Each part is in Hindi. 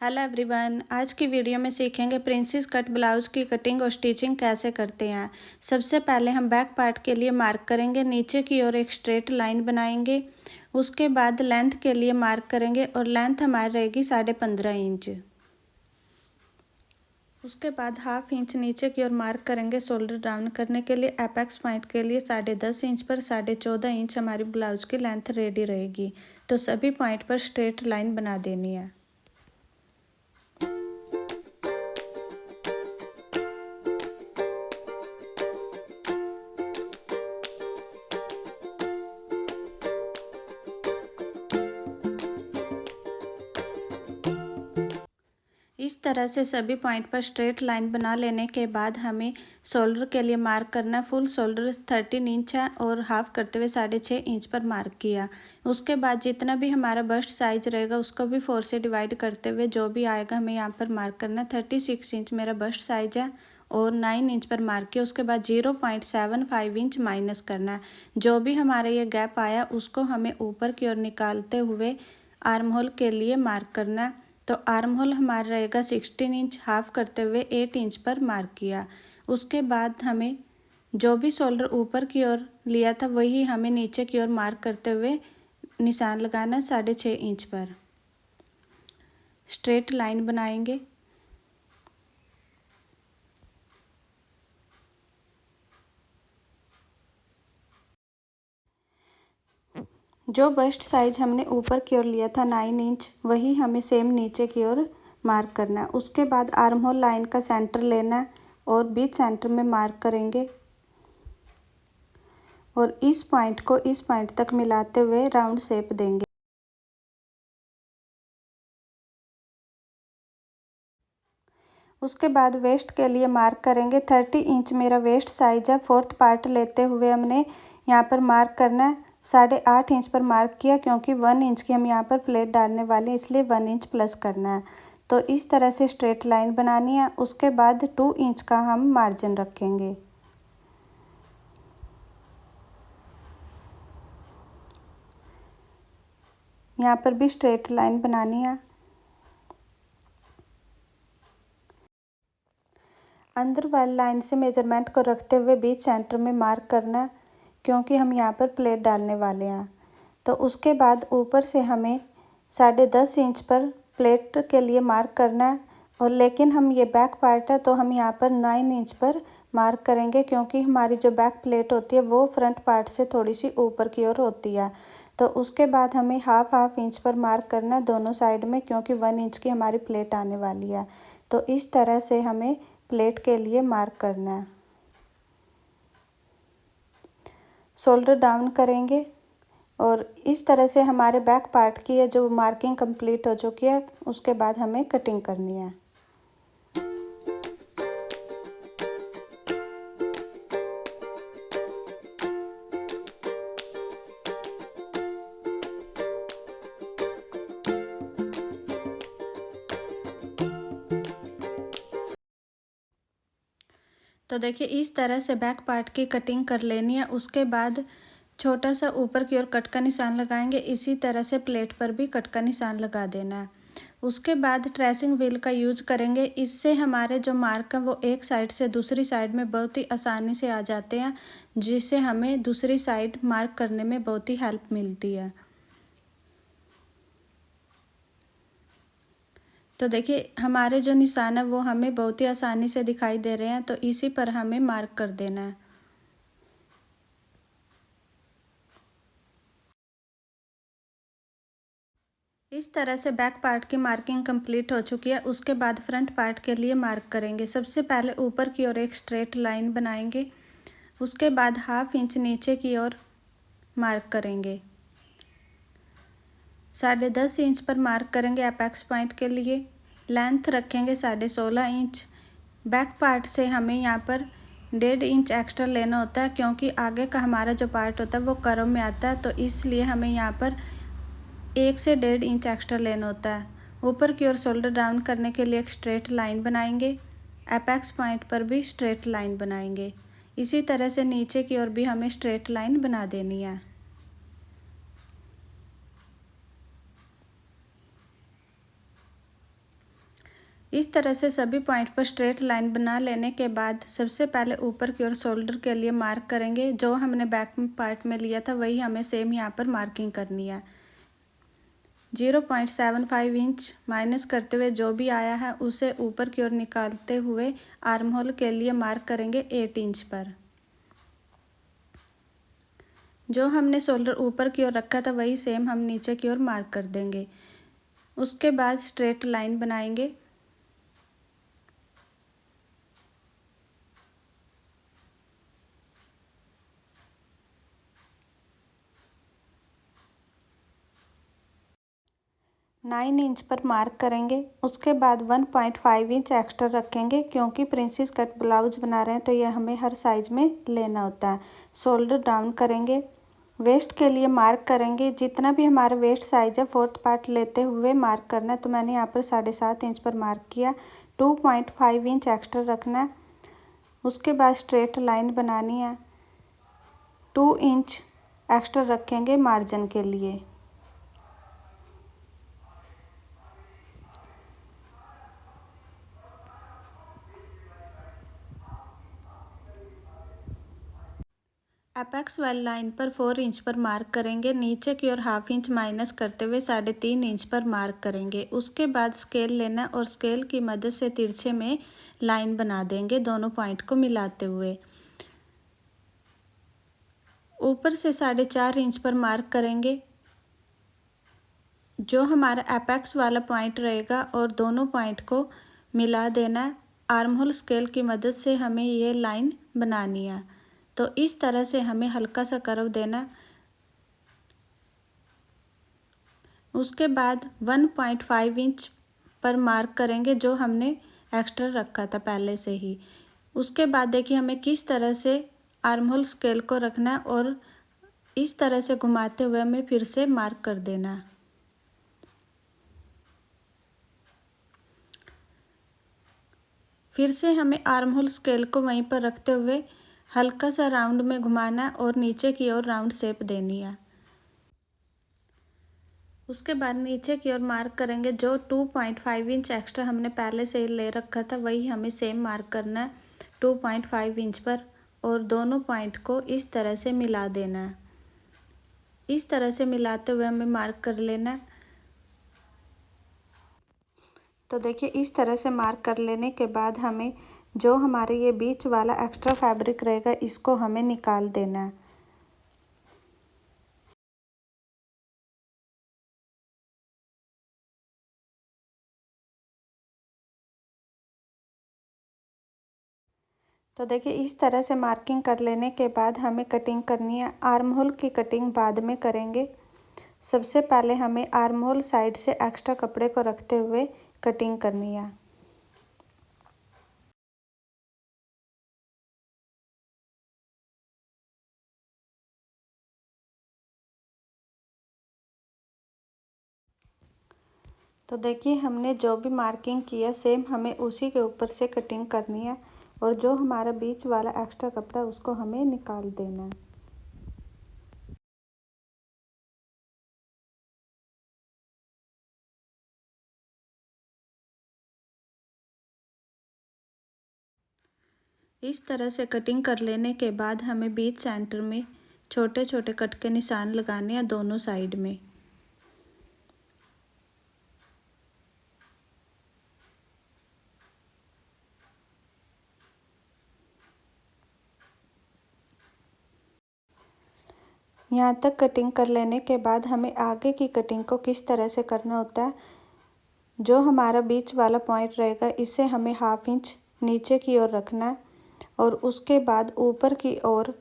हेलो एवरीवन, आज की वीडियो में सीखेंगे प्रिंसेस कट ब्लाउज़ की कटिंग और स्टिचिंग कैसे करते हैं। सबसे पहले हम बैक पार्ट के लिए मार्क करेंगे, नीचे की ओर एक स्ट्रेट लाइन बनाएंगे। उसके बाद लेंथ के लिए मार्क करेंगे और लेंथ हमारी रहेगी 15.5 इंच। उसके बाद हाफ इंच नीचे की ओर मार्क करेंगे शोल्डर डाउन करने के लिए। एपेक्स पॉइंट के लिए 10.5 इंच पर 14.5 इंच हमारी ब्लाउज़ की लेंथ रेडी रहेगी। तो सभी पॉइंट पर स्ट्रेट लाइन बना देनी है। इस तरह से सभी पॉइंट पर स्ट्रेट लाइन बना लेने के बाद हमें शोल्डर के लिए मार्क करना। फुल शोल्डर 13 इंच है और हाफ करते हुए 6.5 इंच पर मार्क किया। उसके बाद जितना भी हमारा बस्ट साइज रहेगा उसको भी 4 से डिवाइड करते हुए जो भी आएगा हमें यहाँ पर मार्क करना। 36 इंच मेरा बस्ट साइज है और 9 इंच पर मार्क किया। उसके बाद 0.75 इंच माइनस करना है। जो भी हमारा ये गैप आया उसको हमें ऊपर की ओर निकालते हुए आर्म होल के लिए मार्क करना है। तो आर्म होल हमारा रहेगा 16 इंच, हाफ करते हुए 8 इंच पर मार्क किया। उसके बाद हमें जो भी शोल्डर ऊपर की ओर लिया था वही हमें नीचे की ओर मार्क करते हुए निशान लगाना 6.5 इंच पर। स्ट्रेट लाइन बनाएंगे। जो बस्ट साइज हमने ऊपर की ओर लिया था 9 इंच वही हमें सेम नीचे की ओर मार्क करना है। उसके बाद आर्म होल लाइन का सेंटर लेना है और बीच सेंटर में मार्क करेंगे और इस पॉइंट को इस पॉइंट तक मिलाते हुए राउंड शेप देंगे। उसके बाद वेस्ट के लिए मार्क करेंगे। 30 इंच मेरा वेस्ट साइज है। 4th पार्ट लेते हुए हमने यहाँ पर मार्क करना है। 8.5 इंच पर मार्क किया क्योंकि 1 इंच की हम यहाँ पर प्लेट डालने वाले हैं, इसलिए 1 इंच प्लस करना है। तो इस तरह से स्ट्रेट लाइन बनानी है। उसके बाद 2 इंच का हम मार्जिन रखेंगे। यहाँ पर भी स्ट्रेट लाइन बनानी है। अंदर वाली लाइन से मेजरमेंट को रखते हुए बीच सेंटर में मार्क करना क्योंकि हम यहाँ पर प्लेट डालने वाले हैं। तो उसके बाद ऊपर से हमें 10.5 इंच पर प्लेट के लिए मार्क करना है और लेकिन हम ये बैक पार्ट है तो हम यहाँ पर 9 इंच पर मार्क करेंगे क्योंकि हमारी जो बैक प्लेट होती है वो फ्रंट पार्ट से थोड़ी सी ऊपर की ओर होती है। तो उसके बाद हमें हाफ इंच पर मार्क करना है दोनों साइड में क्योंकि 1 इंच की हमारी प्लेट आने वाली है। तो इस तरह से हमें प्लेट के लिए मार्क करना है। शोल्डर डाउन करेंगे और इस तरह से हमारे बैक पार्ट की है जो मार्किंग कंप्लीट हो चुकी है। उसके बाद हमें कटिंग करनी है। तो देखिए इस तरह से बैक पार्ट की कटिंग कर लेनी है। उसके बाद छोटा सा ऊपर की ओर कट का निशान लगाएंगे। इसी तरह से प्लेट पर भी कट का निशान लगा देना है। उसके बाद ट्रेसिंग व्हील का यूज करेंगे। इससे हमारे जो मार्क हैं वो एक साइड से दूसरी साइड में बहुत ही आसानी से आ जाते हैं, जिससे हमें दूसरी साइड मार्क करने में बहुत ही हेल्प मिलती है। तो देखिए हमारे जो निशान है वो हमें बहुत ही आसानी से दिखाई दे रहे हैं, तो इसी पर हमें मार्क कर देना है। इस तरह से बैक पार्ट की मार्किंग कंप्लीट हो चुकी है। उसके बाद फ्रंट पार्ट के लिए मार्क करेंगे। सबसे पहले ऊपर की ओर एक स्ट्रेट लाइन बनाएंगे। उसके बाद हाफ इंच नीचे की ओर मार्क करेंगे। 10.5 इंच पर मार्क करेंगे एपेक्स पॉइंट के लिए। लेंथ रखेंगे 16.5 इंच। बैक पार्ट से हमें यहाँ पर 1.5 इंच एक्स्ट्रा लेना होता है क्योंकि आगे का हमारा जो पार्ट होता है वो कर्व में आता है, तो इसलिए हमें यहाँ पर 1 से 1.5 इंच एक्स्ट्रा लेना होता है। ऊपर की ओर शोल्डर डाउन करने के लिए एक स्ट्रेट लाइन बनाएंगे। एपेक्स पॉइंट पर भी स्ट्रेट लाइन बनाएंगे। इसी तरह से नीचे की ओर भी हमें स्ट्रेट लाइन बना देनी है। इस तरह से सभी पॉइंट पर स्ट्रेट लाइन बना लेने के बाद सबसे पहले ऊपर की ओर शोल्डर के लिए मार्क करेंगे। जो हमने बैक पार्ट में लिया था वही हमें सेम यहाँ पर मार्किंग करनी है। 0.75 इंच माइनस करते हुए जो भी आया है उसे ऊपर की ओर निकालते हुए आर्म होल के लिए मार्क करेंगे 8 इंच पर। जो हमने शोल्डर ऊपर की ओर रखा था वही सेम हम नीचे की ओर मार्क कर देंगे। उसके बाद स्ट्रेट लाइन बनाएंगे। नाइन इंच पर मार्क करेंगे। उसके बाद 1.5 इंच एक्स्ट्रा रखेंगे क्योंकि प्रिंसेस कट ब्लाउज बना रहे हैं तो यह हमें हर साइज में लेना होता है। शोल्डर डाउन करेंगे। वेस्ट के लिए मार्क करेंगे। जितना भी हमारा वेस्ट साइज है 4th पार्ट लेते हुए मार्क करना है। तो मैंने यहाँ पर 7.5 इंच पर मार्क किया। 2.5 इंच एक्स्ट्रा रखना है। उसके बाद स्ट्रेट लाइन बनानी है। 2 इंच एक्स्ट्रा रखेंगे मार्जिन के लिए। एपेक्स वाली लाइन पर 4 इंच पर मार्क करेंगे। नीचे की ओर हाफ इंच माइनस करते हुए 3.5 इंच पर मार्क करेंगे। उसके बाद स्केल लेना और स्केल की मदद से तिरछे में लाइन बना देंगे दोनों पॉइंट को मिलाते हुए। ऊपर से 4.5 इंच पर मार्क करेंगे। जो हमारा एपेक्स वाला पॉइंट रहेगा और दोनों पॉइंट को मिला देना। आर्म होल स्केल की मदद से हमें ये लाइन बनानी है। तो इस तरह से हमें हल्का सा कर्व देना। उसके बाद 1.5 इंच पर मार्क करेंगे जो हमने एक्स्ट्रा रखा था पहले से ही। उसके बाद देखिए हमें किस तरह से आर्म होल स्केल को रखना है और इस तरह से घुमाते हुए हमें फिर से मार्क कर देना। फिर से हमें आर्म होल स्केल को वहीं पर रखते हुए हल्का सा राउंड में घुमाना और नीचे की ओर राउंड शेप देनी है। उसके बाद नीचे की ओर मार्क करेंगे। जो 2.5 इंच एक्स्ट्रा हमने पहले से ले रखा था वही हमें सेम मार्क करना है 2.5 इंच पर और दोनों पॉइंट को इस तरह से मिला देना है। इस तरह से मिलाते हुए हमें मार्क कर लेना। तो देखिए इस तरह से मार्क कर लेने के बाद हमें जो हमारे ये बीच वाला एक्स्ट्रा फैब्रिक रहेगा इसको हमें निकाल देना है। तो देखिए इस तरह से मार्किंग कर लेने के बाद हमें कटिंग करनी है। आर्म होल की कटिंग बाद में करेंगे। सबसे पहले हमें आर्म होल साइड से एक्स्ट्रा कपड़े को रखते हुए कटिंग करनी है। तो देखिए हमने जो भी मार्किंग किया सेम हमें उसी के ऊपर से कटिंग करनी है और जो हमारा बीच वाला एक्स्ट्रा कपड़ा उसको हमें निकाल देना है। इस तरह से कटिंग कर लेने के बाद हमें बीच सेंटर में छोटे छोटे कट के निशान लगाने हैं दोनों साइड में। यहाँ तक कटिंग कर लेने के बाद हमें आगे की कटिंग को किस तरह से करना होता है। जो हमारा बीच वाला पॉइंट रहेगा इसे हमें हाफ इंच नीचे की ओर रखना है और उसके बाद ऊपर की ओर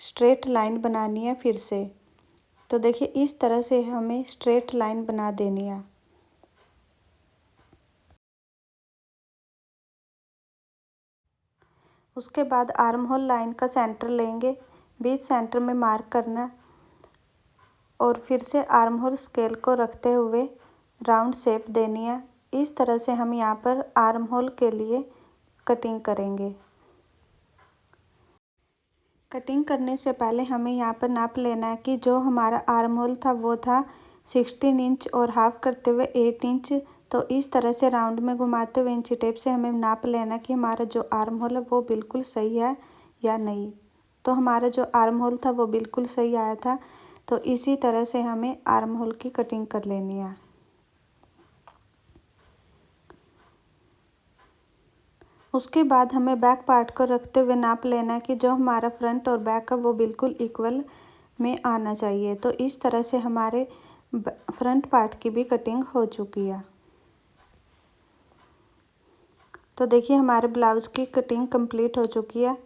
स्ट्रेट लाइन बनानी है फिर से। तो देखिए इस तरह से हमें स्ट्रेट लाइन बना देनी है। उसके बाद आर्म होल लाइन का सेंटर लेंगे। बीच सेंटर में मार्क करना और फिर से आर्म होल स्केल को रखते हुए राउंड शेप देनी है। इस तरह से हम यहाँ पर आर्म होल के लिए कटिंग करेंगे। कटिंग करने से पहले हमें यहाँ पर नाप लेना है कि जो हमारा आर्म होल था वो था 16 इंच और हाफ करते हुए 8 इंच तो इस तरह से राउंड में घुमाते हुए इंची टेप से हमें नाप लेना कि हमारा जो आर्म होल है वो बिल्कुल सही है या नहीं। तो हमारा जो आर्म होल था वो बिल्कुल सही आया था। तो इसी तरह से हमें आर्म होल की कटिंग कर लेनी है। उसके बाद हमें बैक पार्ट को रखते हुए नाप लेना है कि जो हमारा फ्रंट और बैक है वो बिल्कुल इक्वल में आना चाहिए। तो इस तरह से हमारे फ्रंट पार्ट की भी कटिंग हो चुकी है। तो देखिए हमारे ब्लाउज़ की कटिंग कंप्लीट हो चुकी है।